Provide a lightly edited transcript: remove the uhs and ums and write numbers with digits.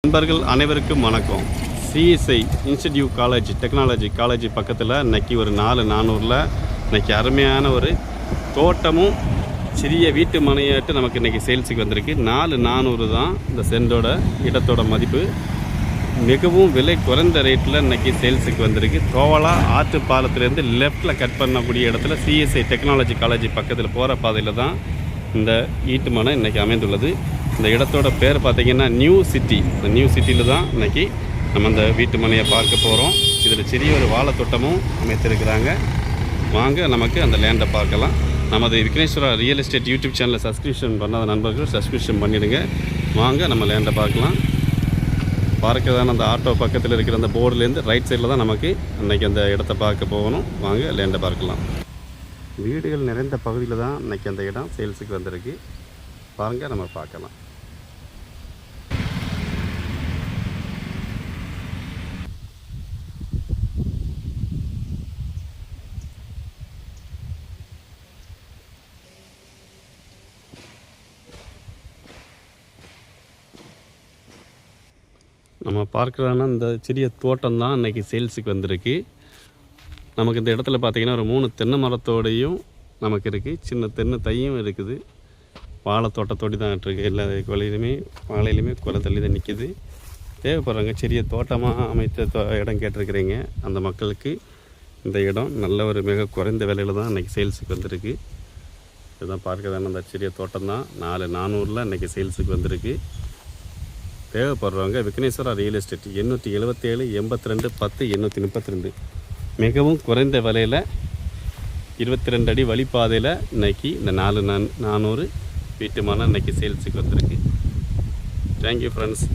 நண்பர்கள் அனைவருக்கும் வணக்கம். CSI institute college technology college பக்கத்தில் இன்றைக்கி ஒரு 4,400 இன்றைக்கி அருமையான ஒரு தோட்டமும் சிறிய வீட்டு மனையாட்டு நமக்கு இன்றைக்கி சேல்ஸுக்கு வந்திருக்கு. 4,400 தான் இந்த சென்டோட இடத்தோட மதிப்பு. மிகவும் விலை குறைந்த ரேட்டில் இன்றைக்கி சேல்ஸுக்கு வந்திருக்கு. தோவலா ஆற்று பாலத்திலேருந்து லெஃப்டில் கட் பண்ணக்கூடிய இடத்துல சிஎஸ்ஐ டெக்னாலஜி காலேஜ் பக்கத்தில் போகிற பாதையில் தான் இந்த வீட்டு மனை இன்றைக்கி அமைந்துள்ளது. இந்த இடத்தோட பேர் பார்த்திங்கன்னா நியூ சிட்டி. இந்த நியூ சிட்டியில் தான் இன்றைக்கி நம்ம இந்த வீட்டு மனையை பார்க்க போகிறோம். இதில் சிறிய ஒரு வாழைத்தோட்டமும் அமைத்திருக்கிறாங்க. வாங்க நமக்கு அந்த லேண்டை பார்க்கலாம். நமது விக்னேஸ்வரா ரியல் எஸ்டேட் யூடியூப் சேனலை சப்ஸ்கிரிப்ஷன் பண்ணாத நண்பர்கள் சப்ஸ்கிரிப்ஷன் பண்ணிவிடுங்க. வாங்க நம்ம லேண்டை பார்க்கலாம். பார்க்கறதான அந்த ஆட்டோ பக்கத்தில் இருக்கிற அந்த போர்டுலேருந்து ரைட் சைடில் தான் நமக்கு இன்றைக்கி அந்த இடத்த பார்க்க போகணும். வாங்க லேண்டை பார்க்கலாம். வீடுகள் நிறைந்த பகுதியில் தான் இன்றைக்கி அந்த இடம் சேல்ஸுக்கு வந்திருக்கு. பாருங்கள், நம்ம பார்க்கலாம். நம்ம பார்க்குறோன்னா இந்த சிறிய தோட்டம் தான் இன்றைக்கி சேல்ஸுக்கு வந்திருக்கு. நமக்கு இந்த இடத்துல பார்த்திங்கன்னா ஒரு 3 தென்னை மரத்தோடையும் நமக்கு இருக்குது. சின்ன தென்னை தையும் இருக்குது. வாழை தோட்டத்தோடு தான் இருக்குது. எல்லா கொலையிலுமே வாழையிலுமே கொலை தள்ளி தான் நிற்கிது. தேவைப்படுறாங்க சிறிய தோட்டமாக அமைத்த இடம் கேட்டிருக்கிறீங்க. அந்த மக்களுக்கு இந்த இடம் நல்ல ஒரு மிக குறைந்த விலையில் தான் இன்றைக்கி சேல்ஸுக்கு வந்திருக்கு. இதுதான் பார்க்குறதான அந்த சிறிய தோட்டம் தான் 4,400 இன்றைக்கி சேல்ஸுக்கு வந்திருக்கு. தேவைப்படுறவங்க விக்னேஸ்வரா ரியல் எஸ்டேட் 877 82 10 832 மிகவும் குறைந்த விலையில் 22 அடி வழிப்பாதையில் இன்றைக்கி இந்த 4,400 வீட்டு மனை இன்றைக்கி சேல்ஸுக்கு வந்திருக்கு. Thank you friends.